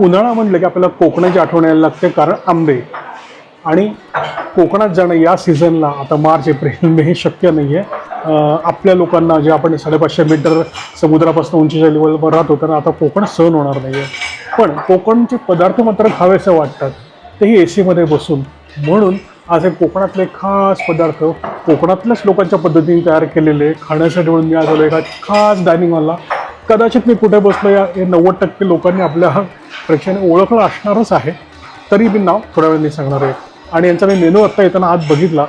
उन्हाळा म्हटलं की आपल्याला कोकणाची आठवण यायला लागते, कारण आंबे. आणि कोकणात जाणं या सीझनला आता मार्च एप्रिल मे हे शक्य नाही आहे. आपल्या लोकांना जे आपण 550 मीटर समुद्रापासून उंचीच्या लेवलवर राहतो, तर आता कोकण सहन होणार नाही आहे. पण कोकणचे पदार्थ मात्र खावेसे वाटतात, तेही ए सीमध्ये बसून. म्हणून आज एक कोकणातले खास पदार्थ कोकणातल्याच लोकांच्या पद्धतीने तयार केलेले खाण्यासाठी म्हणून मी आज आलो एका खास डायनिंग हॉलला. कदाचित मी कुठे बसलो या 90% लोकांनी आपल्या प्रेक्षाने ओळखलं असणारच आहे, तरी मी नाव थोड्या वेळाने सांगणार आहे. आणि यांचा मी मेनू आत्ता येताना आत बघितला.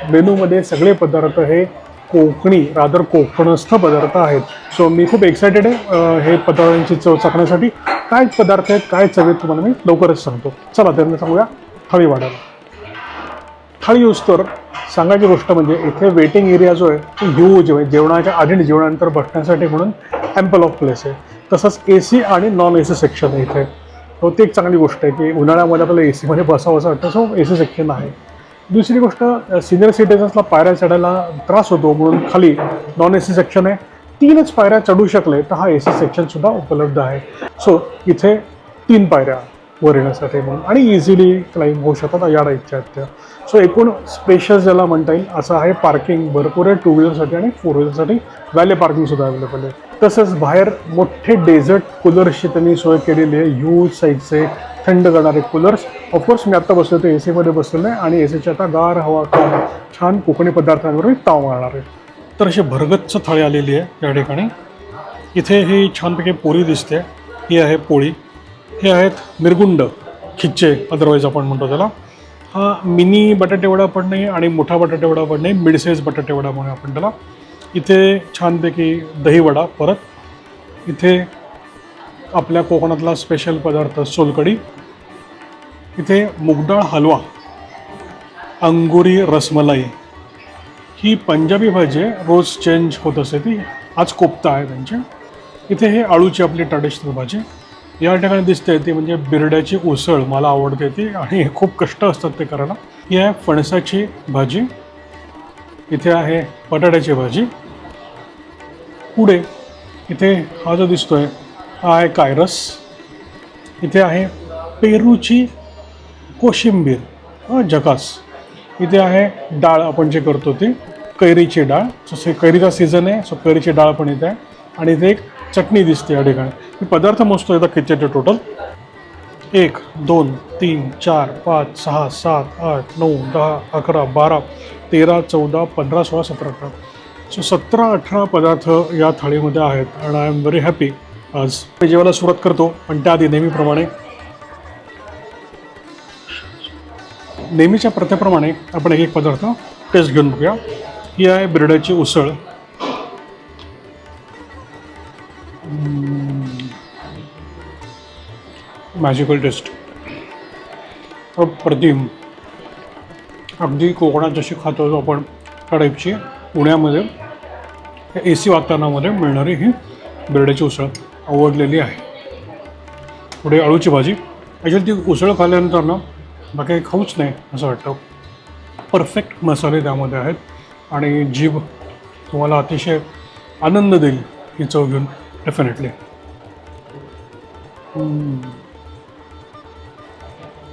मेनूमध्ये सगळे पदार्थ हे कोकणी रादर कोकणस्थ पदार्थ आहेत. सो मी खूप एक्सायटेड आहे हे पदार्थांची चव चाखण्यासाठी. काय पदार्थ आहेत, काय चव आहेत, तुम्हाला मी लवकरच सांगतो. चला त्यांना सांगूया थाळी वाढायला. थाळी तर सांगायची गोष्ट म्हणजे इथे वेटिंग एरिया जो आहे तो ह्यूज आहे. जेवणाच्या आधी आणि जेवणानंतर बसण्यासाठी म्हणून ॲम्पल ऑफ प्लेस आहे. तसंच ए सी आणि नॉन ए सी सेक्शन आहे इथे. हो, ती एक चांगली गोष्ट आहे की उन्हाळ्यामध्ये आपल्याला ए सीमध्ये बसावं असं वाटतं, सो ए सी सेक्शन आहे. दुसरी गोष्ट, सिनियर सिटीजन्सला पायऱ्या चढायला त्रास होतो म्हणून खाली नॉन ए सी सेक्शन आहे. 3च पायऱ्या चढू शकले तर हा ए सी सेक्शनसुद्धा उपलब्ध आहे. सो इथे 3 पायऱ्या वर येण्यासाठी म्हणून आणि इझिली क्लाइंब होऊ शकतात या टाईपच्या आहेत त्या. सो एकूण स्पेशस ज्याला म्हणता येईल असं आहे. पार्किंग भरपूर आहे 2 व्हीलरसाठी आणि 4 व्हीलरसाठी व्हॅले पार्किंगसुद्धा अवेलेबल आहे. तसंच बाहेर मोठे डेझर्ट कूलर्सची त्यांनी सोय केलेली आहे. ह्यूज साईजचे थंड करणारे कूलर्स. ऑफकोर्स मी आत्ता बसलो ते ए सीमध्ये बसलेलं आहे आणि ए सीची आता गार हवा खाऊन छान कोकणी पदार्थांवर मी ताव मारणार आहे. तर अशी भरगच्च थाळी आलेली आहे या ठिकाणी. इथे ही छानपैकी पोळी दिसते, ही आहे पोळी. हे आहेत मिरगुंड, खिच्चे अदरवाईज आपण म्हणतो त्याला. हा मिनी बटाटे वडा पण नाही आणि मोठा बटाटे वडा पण नाही, मिड साईज बटाटे वडा म्हणून आपण त्याला. इथे छानपैकी दही वडा. परत इथे आपल्या कोकणातला स्पेशल पदार्थ सोलकढी. इथे मुगडाळ हलवा, अंगुरी रसमलाई. ही पंजाबी भाजी आहे, रोज चेंज होत असते ती. आज कोफ्ता आहे त्यांची. इथे हे आळूची आपली ट्रॅडिशनल भाजी या ठिकाणी दिसते ती म्हणजे बिरड्याची उसळ. मला आवडते ती आणि खूप कष्ट असतात ते करायला. ही आहे फणसाची भाजी. इथे आहे बटाट्याची भाजी. पुढे इथे हा जो दिसतोय हा आहे कायरस. इथे आहे पेरूची कोशिंबीर, जकास. इथे आहे डाळ आपण जे करतो ती कैरीची डाळ. सो कैरीचा सीझन आहे, सो कैरीची डाळ पण इथे आहे. आणि इथे एक चटणी दिसते या ठिकाणी. मी पदार्थ मोजतो येतात कितीचे टोटल. 1 2 3 4 5 6 7 8 9 10 11 12 13 14 15 16 17 18. सो 17-18 पदार्थ या थाळीमध्ये आहेत आणि आय एम व्हेरी हॅपी. आज मी जेवायला सुरुवात करतो, पण त्याआधी नेहमीच्या प्रथेप्रमाणे आपण एक पदार्थ टेस्ट घेऊन बघूया. ही आहे बिरड्याची उसळ. मॅजिकल टेस्ट, अप्रतिम. अगदी कोकणात जशी खातो आपण त्या टाईपची पुण्यामध्ये ए सी वातावरणामध्ये मिळणारी ही बिरड्याची उसळ आवडलेली आहे. पुढे आळूची भाजी. ॲक्च्युली ती उसळ खाल्ल्यानंतर ना बाकी काही खाऊच नाही असं वाटतं. परफेक्ट मसाले त्यामध्ये आहेत आणि जीभ तुम्हाला अतिशय आनंद देईल ही चव घेऊन डेफिनेटली.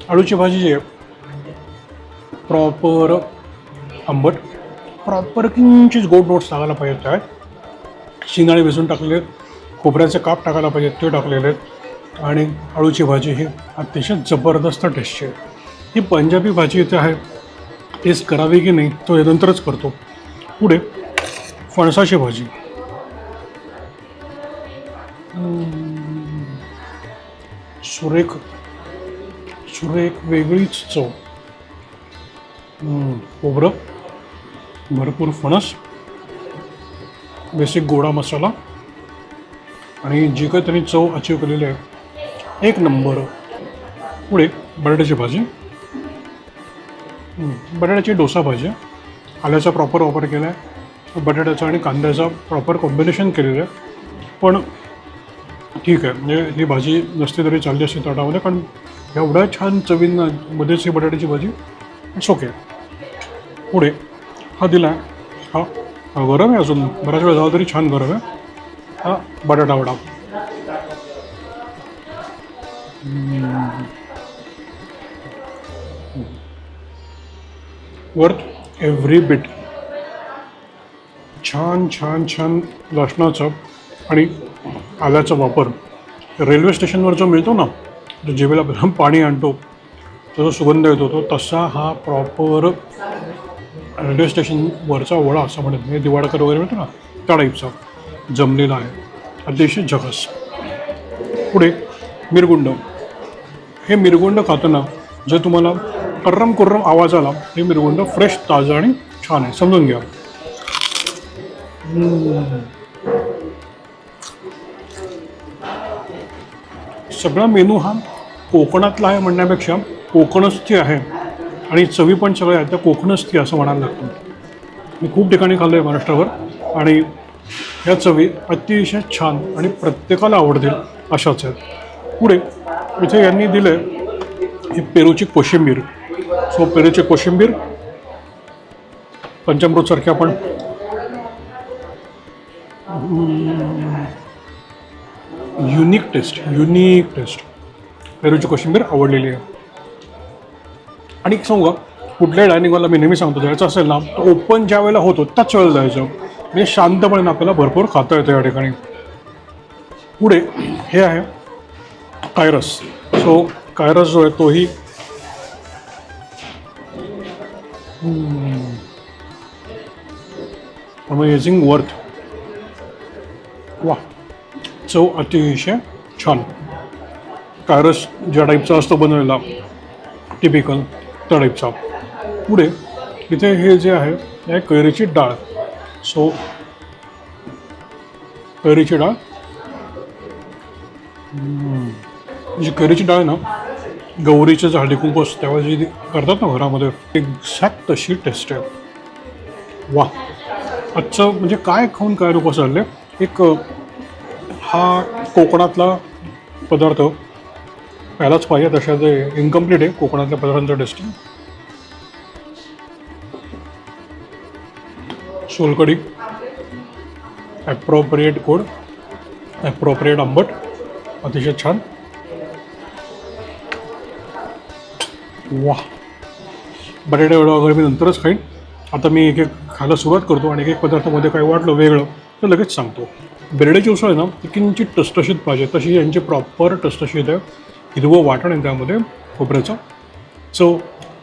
आळूची भाजी जी आहे प्रॉपर आंबट, प्रॉपर किंचित गोड नोट्स टाकायला पाहिजेत त्यात. शिंगाणे भिजून टाकलेले आहेत, खोबऱ्याचे काप टाकायला पाहिजेत ते टाकलेले आहेत. आणि आळूची भाजी ही अतिशय जबरदस्त टेस्टची आहे. ही पंजाबी भाजी इथे आहे, टेस्ट करावी की नाही तो नंतरच करतो. पुढे फणसाची भाजी. सुरेख सुरेख वेगळीच चव. खोबरं, भरपूर फणस, बेसिक गोडा मसाला आणि जी काही त्यांनी चव अचीव केलेली आहे एक नंबर. पुढे बटाट्याची भाजी. बटाट्याची डोसा भाजी. आल्याचा प्रॉपर वापर केला आहे, बटाट्याचा आणि कांद्याचा प्रॉपर कॉम्बिनेशन केलेलं आहे. पण ठीक आहे, म्हणजे ही भाजी नसती तरी चालली असते ताटामध्ये, कारण एवढ्या छान चवींमध्येच ही बटाट्याची भाजी इट्स ओके. पुढे हा दिला आहे, हा गरम आहे अजून बराच वेळ झाला तरी छान गरम आहे. हा बटाटा वडा. Worth every bit. छान छान छान लसणाचा आणि आल्याचा वापर. रेल्वे स्टेशनवर जो मिळतो ना, जो जेवेला आपल्याला पाणी आणतो, तो जो सुगंध येतो तो तसा हा प्रॉपर रेल्वे स्टेशनवरचा वडा असं म्हणत म्हणजे दिवाडकर वगैरे मिळतो ना त्या टाईपचा जमलेला आहे. अतिशय झकास. पुढे मिरगुंड. हे मिरगुंड खाताना जर तुम्हाला कर्रम कुर्रम आवाज आला, हे मिरगुंड फ्रेश, ताजं आणि छान आहे, समजून घ्या. सगळा मेनू हा कोकणातला आहे म्हणण्यापेक्षा कोकणस्थी आहे आणि चवी पण सगळ्या आहेत त्या कोकणस्थी असं म्हणायला लागतं. मी खूप ठिकाणी खाल्लं आहे महाराष्ट्रावर आणि ह्या चवी अतिशय छान आणि प्रत्येकाला आवडतील अशाच आहेत. पुढे इथे यांनी दिलं आहे ही पेरूची कोशिंबीर. सो पेरूची कोशिंबीर पंचामृतसारखे आपण युनिक टेस्ट. पेरूची कोशिंबीर आवडलेली आहे. आणि सांगू का, कुठल्याही डायनिंगवाला मी नेहमी सांगतो जायचं असेल ना तर ओपन ज्या वेळेला होतो त्याच वेळेला जायचं म्हणजे शांतपणे आपल्याला भरपूर खाता येतं या ठिकाणी. पुढे हे आहे कायरस. सो कायरस जो आहे तोही अमेझिंग वर्थ. वा, चव अतिशय छान. कायरस ज्या टाईपचा असतो बनवलेला टिपिकल त्या टाईपचा. पुढे इथे हे जे आहे हे कैरीची डाळ. सो कैरीची डाळ, जी कैरीची डाळ आहे ना, गौरीचं जे हळदी कुंकू असतं तेव्हा जी करतात ना घरामध्ये, एक्झॅक्ट तशी टेस्ट आहे. वा, आजचं म्हणजे काय खाऊन काय लोक चालले. एक हा कोकणातला पदार्थ प्यायलाच पाहिजे, तशा ते इनकम्प्लीट आहे कोकणातल्या पदार्थांचं टेस्टिंग. सोलकढी, ॲप्रोप्रिएट गोड, ॲप्रोप्रिएट आंबट, अतिशय छान. वा, बटाटे वडा वगैरे मी नंतरच खाईन. आता मी एक एक खायला सुरुवात करतो आणि एक एक पदार्थामध्ये काही वाटलं वेगळं तर लगेच सांगतो. बेरड्याची उसळ आहे ना ती किंचित टसटशीत पाहिजे, तशी यांची प्रॉपर टसटशीत आहे. हिरवं वाटण आहे त्यामध्ये खोबऱ्याचं. चव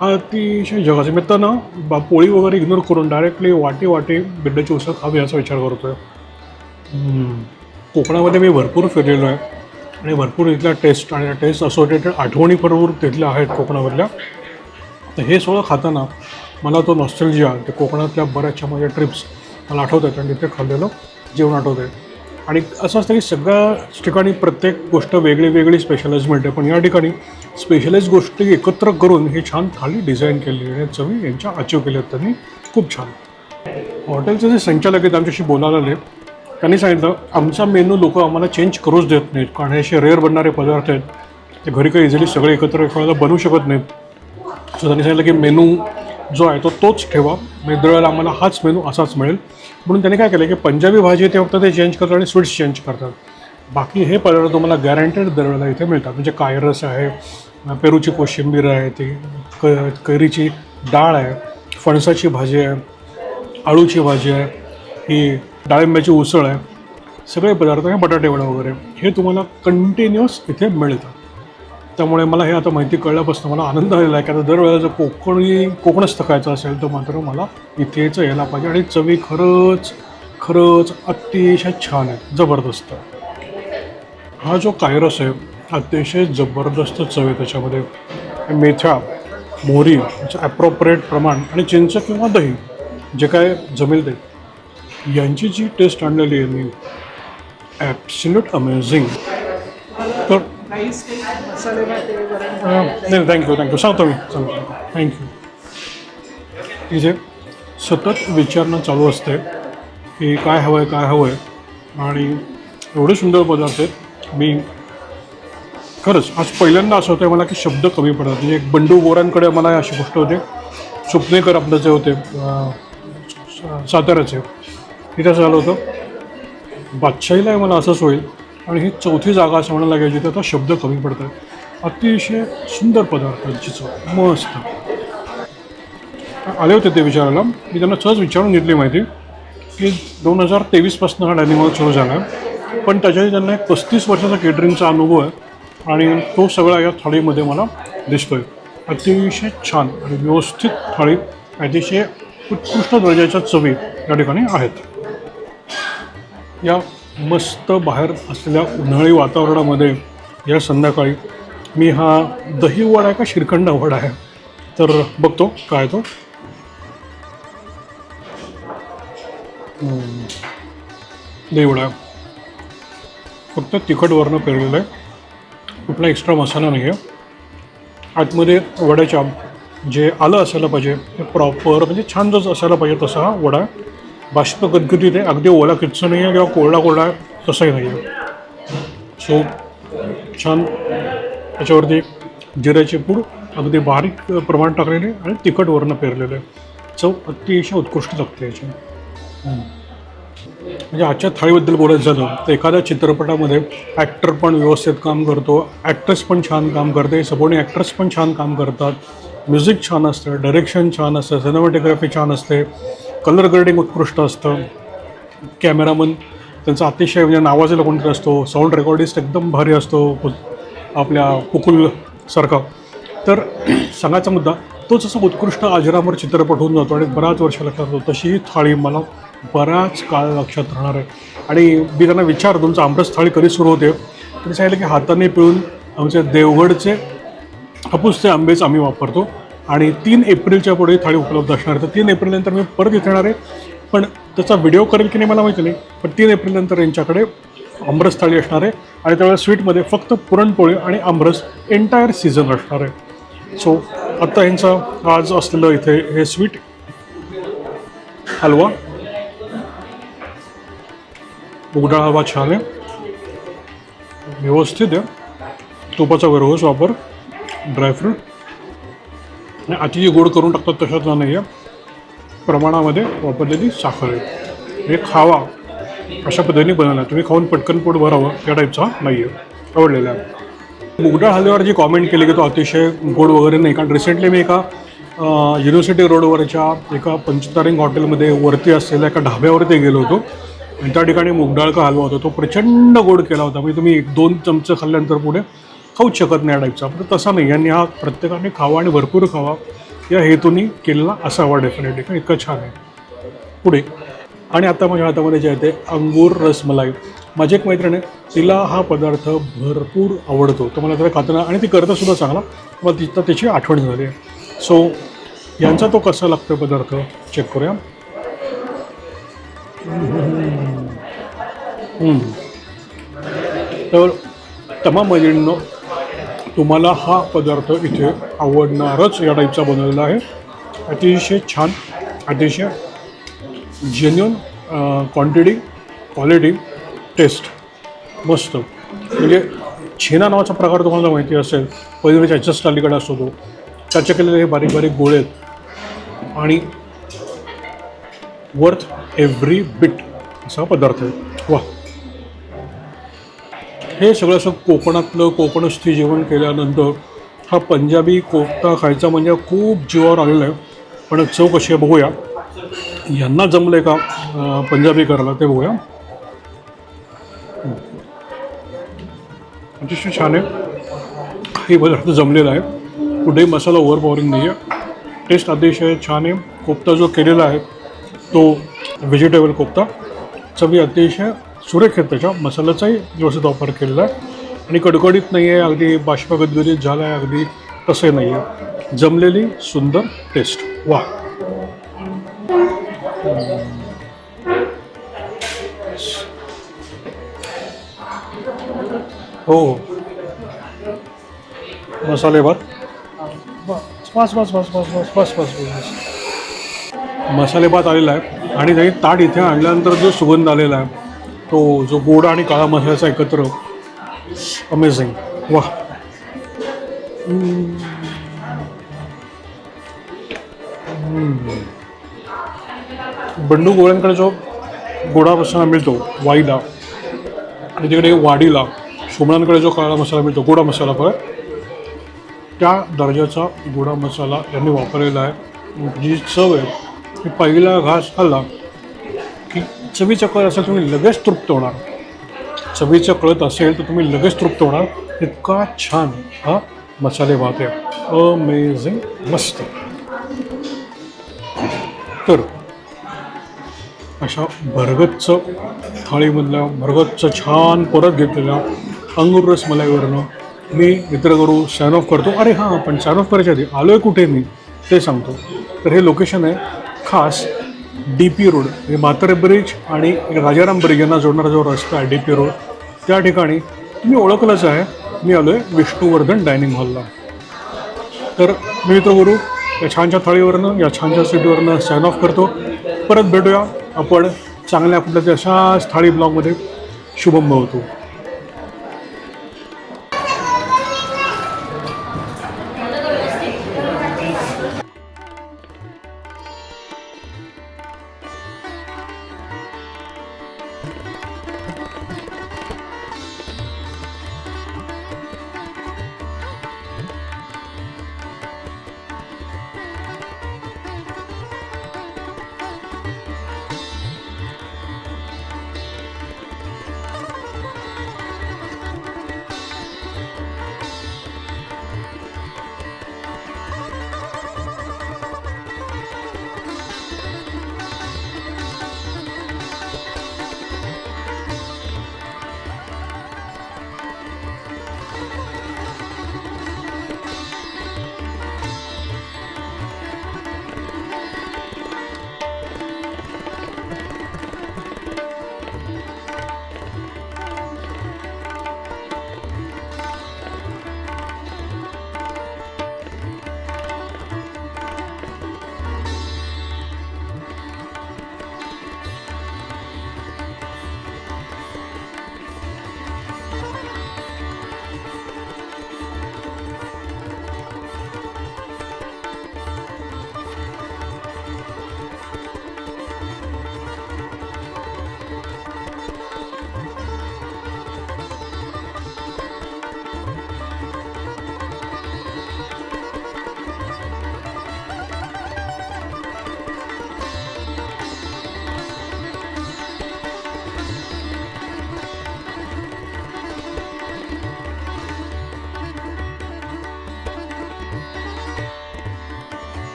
अतिशय जगाचं. मी तर ना पोळी वगैरे इग्नोर करून डायरेक्टली वाटी बेरड्याची उसळ खावी याचा विचार करतो आहे. कोकणामध्ये मी भरपूर फिरलेलो आहे आणि भरपूर इथल्या टेस्ट आणि टेस्ट असोसिएटेड आठवणी भरपूर तिथल्या आहेत कोकणामधल्या. तर हे सगळं खाताना मला तो नॉस्टॅल्जिया, ते कोकणातल्या बऱ्याचशा माझ्या ट्रिप्स मला आठवत आहेत आणि तिथे खाल्लेलं जेवण आठवत आहे. आणि असं असतं की सगळ्याच ठिकाणी प्रत्येक गोष्ट वेगळी स्पेशलाइज मिळते, पण या ठिकाणी स्पेशलाइज गोष्टी एकत्र करून हे छान थाली डिझाईन केली आणि चवी यांच्या अचीव केल्या आहेत त्यांनी. खूप छान. हॉटेलचे जे संचालक आहेत आमच्याशी बोलायला आले, त्यांनी सांगितलं आमचा मेनू लोक आम्हाला चेंज करूच देत नाहीत, कारण हे असे रेअर बनणारे पदार्थ आहेत, ते घरी काही इझिली सगळे एकत्र एखाद्याला बनवू शकत नाहीत. सो त्यांनी सांगितलं की मेनू जो आहे तो तोच ठेवा, म्हणजे दरवेळेला आम्हाला हाच मेनू असाच मिळेल. म्हणून त्यांनी काय केलं की पंजाबी भाजी ते फक्त ते चेंज करतात आणि स्वीट्स चेंज करतात. बाकी हे पदार्थ तुम्हाला गॅरंटेड दरवेळेला इथे मिळतात. म्हणजे कायरस आहे, पेरूची कोशिंबीर आहे, ती कैरीची डाळ आहे, फणसाची भाजी आहे, आळूची भाजी आहे, ही डाळिंब्याची उसळ आहे, सगळे पदार्थ हे बटाटे वडा वगैरे हे तुम्हाला कंटिन्युअस इथे मिळतात. त्यामुळे मला हे आता माहिती कळल्यापासून मला आनंद झालेला आहे की आता दरवेळेला जर कोकणच खायचं असेल तर मात्र मला इथेच यायला पाहिजे. आणि चवी खरंच अतिशय छान आहे, जबरदस्त. हा जो कायरस आहे अतिशय जबरदस्त चव आहे. त्याच्यामध्ये मेथ्या, मोहरी याचं ॲप्रोप्रिएट प्रमाण आणि चिंच किंवा दही जे काय जमेल ते, यांची जी टेस्ट आणलेली आहे मी, ॲब्सल्यूट अमेझिंग. तर नाही, थँक्यू सांगतो थँक्यू. तिचे सतत विचारणं चालू असते की काय हवं आहे आणि एवढे सुंदर पदार्थ आहेत. मी खरंच आज पहिल्यांदा असं होतं मला की शब्द कमी पडतात. म्हणजे एक बंडू गोरांकडे मला अशी गोष्ट होते, सुपनेकर आपलं जे होते साताऱ्याचे, तिथं झालं होतं. बादशाहीला मला असंच होईल आणि ही चौथी जागा असं म्हणायला लागेल जिथे आता शब्द कमी पडतात. अतिशय सुंदर पदार्थांची चव मस्त. आले होते ते विचारायला, मी त्यांना सहज विचारून घेतली माहिती की 2023पासून हा डायनिंग हॉल सुरू झाला आहे, पण त्याच्याही त्यांना एक 35 वर्षाचा केटरिंगचा अनुभव आहे आणि तो सगळा या थाळीमध्ये मला दिसतो आहे. अतिशय छान आणि व्यवस्थित थाळी, अतिशय उत्कृष्ट दर्जाच्या चवी या ठिकाणी आहेत. या मस्त बाहेर असलेल्या उन्हाळी वातावरणामध्ये या संध्याकाळी मी हा दही वडा आहे का श्रीखंड वडा आहे तर बघतो काय तो. दही वडा फक्त तिखट वर्ण पेरलेलं आहे, कुठला एक्स्ट्रा मसाला नाही आहे. आतमध्ये वड्याच्या जे आलं असायला पाहिजे ते प्रॉपर म्हणजे छान जसं असायला पाहिजे तसा हा वडा आहे. बाष्प गदगदीत आहे, अगदी ओला किच्च नाही आहे किंवा कोरडा कोरडा आहे तसंही नाही आहे. सो छान त्याच्यावरती जिऱ्याची पूड अगदी बारीक प्रमाण टाकलेले आणि तिखट वर्ण पेरलेलं आहे. चव अतिशय उत्कृष्ट लागते याची. म्हणजे आजच्या थाळीबद्दल बोलायचं झालं तर एखाद्या चित्रपटामध्ये ॲक्टर पण व्यवस्थित काम करतो, ॲक्ट्रेस पण छान काम करते, सपोर्टिंग ॲक्ट्रेस पण छान काम करतात, म्युझिक छान असतं, डायरेक्शन छान असतं, सिनेमॅटोग्राफी छान असते, कलर ग्रेडिंग उत्कृष्ट असतं, कॅमेरामन त्यांचा अतिशय म्हणजे नावाजलेला कोणतरी असतो, साऊंड रेकॉर्डिस्ट एकदम भारी असतो आपल्या कुकुलसारखा. तर सांगायचा मुद्दा तोच असं उत्कृष्ट अजरामर चित्रपट होऊन जातो आणि बऱ्याच वर्ष लक्षात राहतो. तशी ही थाळी मला बऱ्याच काळ लक्षात राहणार आहे. आणि मी त्यांना विचारतो तुमचं आमरस थाळी कधी सुरू होते, तरी सांगितलं की हाताने पिळून आमच्या देवगडचे हापूसचे आंबेच आम्ही वापरतो आणि 3 एप्रिलच्या पुढे थाळी उपलब्ध असणार आहे. तर 3 एप्रिलनंतर मी परत इथे येणार आहे, पण त्याचा व्हिडिओ करेल की नाही मला माहिती नाही, पण 3 एप्रिलनंतर यांच्याकडे आमरस थाळी असणार आहे आणि त्यावेळेस स्वीटमध्ये फक्त पुरणपोळी आणि आमरस एंटायर सीझन असणार आहे. सो आत्ता यांचं आज असलेलं इथे हे स्वीट हलवा, मुगडाळ हलवा छान आहे, व्यवस्थित आहे, तुपाचा वेरहोस वापर, ड्रायफ्रूट आणि अतिशय गोड करून टाकतात तशातला नाही आहे, प्रमाणामध्ये वापरलेली साखर आहे. हे खावा अशा पद्धतीने बनवला, तुम्ही खाऊन पटकन पोट भरावं त्या टाईपचा नाही आहे, आवडलेला आहे. मुगडाळ हलव्यावर जी कॉमेंट केली की तो अतिशय गोड वगैरे नाही, कारण रिसेंटली मी एका युनिव्हर्सिटी रोडवरच्या एका पंचतारिंग हॉटेलमध्ये वरती असलेल्या एका ढाब्यावरती गेलो होतो आणि त्या ठिकाणी मुगडाळ का हलवा होता, तो प्रचंड गोड केला होता. म्हणजे तुम्ही 1-2 चमचे खाल्ल्यानंतर पुढे खाऊच शकत नाही या टाईपचा. पण तसा नाही, यांनी हा प्रत्येकाने खावा आणि भरपूर खावा या हेतूनी केलेला असावा डेफिनेटली, का इतका छान आहे. पुढे आणि आता माझ्या हातामध्ये जे आहे ते अंगूर रसमलाई. माझी एक मैत्रीण आहे, तिला हा पदार्थ भरपूर आवडतो, तर मला त्याला खाताना आणि ती करतासुद्धा चांगला, मला तिथं त्याची आठवण झाली आहे. सो यांचा तो कसा लागतो पदार्थ चेक करूया. तर तमाम मैत्रिणींनो, तुम्हाला हा पदार्थ इथे आवडणारच या टाईपचा बनवलेला आहे. अतिशय छान, अतिशय जेन्युन क्वांटिटी, क्वालिटी, टेस्ट मस्त. म्हणजे छेना नावाचा प्रकार तुम्हाला माहिती असेल, पहिले जस्ट अलीकडे असतो तो, त्याचे केलेले हे बारीक बारीक गोळे आहेत आणि वर्थ एव्हरी बिट असा पदार्थ आहे. वा, हे सगळं असं कोकणातलं कोकणस्थी जेवण केल्यानंतर हा पंजाबी कोफ्ता खायचा म्हणजे खूप जीवावर आलेला आहे. पण चव कशी आहे बघूया, यांना जमलं आहे का पंजाबी करायला ते बघूया. अतिशय छान आहे हे पदार्थ जमलेला आहे, कुठेही मसाला ओव्हरपॉवरिंग नाही आहे, टेस्ट अतिशय छान आहे. कोफ्ता जो केलेला आहे तो व्हेजिटेबल कोफ्ता, चवी अतिशय सुरेख आहे, त्याच्या मसाल्याचाही व्यवस्थित वापर केलेला आहे आणि कडकडीत नाही आहे, अगदी बाष्पगदगदीत झाला आहे, अगदी तसे नाही आहे, जमलेली सुंदर टेस्ट. वा, हो, मसाले भात बस बस बस बस बस बस बस बस मसाले भात आलेला आहे आणि त्याची ताट इथे आणल्यानंतर जो सुगंध आलेला आहे तो जो गोड आणि काळा मसाल्याचा एकत्र, अमेझिंग. वा, बंडू गोळ्यांकडे जो गोडा मसाला मिळतो वाईला आणि तिकडे वाडीला सोमणांकडे जो काळा मसाला मिळतो, गोडा मसाला परत, त्या दर्जाचा गोडा मसाला यांनी वापरलेला आहे. जी चव आहे ती पहिला घास खाल्ला की चवीचा कळ असेल तुम्ही लगेच तृप्त होणार. चवीचं कळत असेल तर तुम्ही लगेच तृप्त होणार. इतका छान हा मसाले भात आहे. अमेझिंग, मस्त. तर अशा भरगच्च थाळीमधल्या भरगच्च छान परत घेतलेल्या अंगूर रसमलाईवरनं मी मित्र करू साइन ऑफ करतो. अरे हां, पण साइन ऑफ करायच्या आधी आलो आहे कुठे मी ते सांगतो. तर हे लोकेशन आहे खास DP रोड, म्हणजे म्हात्रे ब्रिज आणि राजाराम ब्रिज यांना जोडणारा जो रस्ता आहे DP रोड, त्या ठिकाणी तुम्ही ओळखलंच आहे. मी आलो आहे विष्णुवर्धन डायनिंग हॉलला. तर मी मित्र करू या छानच्या थाळीवरनं, या छानच्या सिटीवरनं साइन ऑफ करतो. परत भेटूया आपण चांगल्या कुठल्या अशाच थाळी ब्लॉगमध्ये. शुभम भवतु.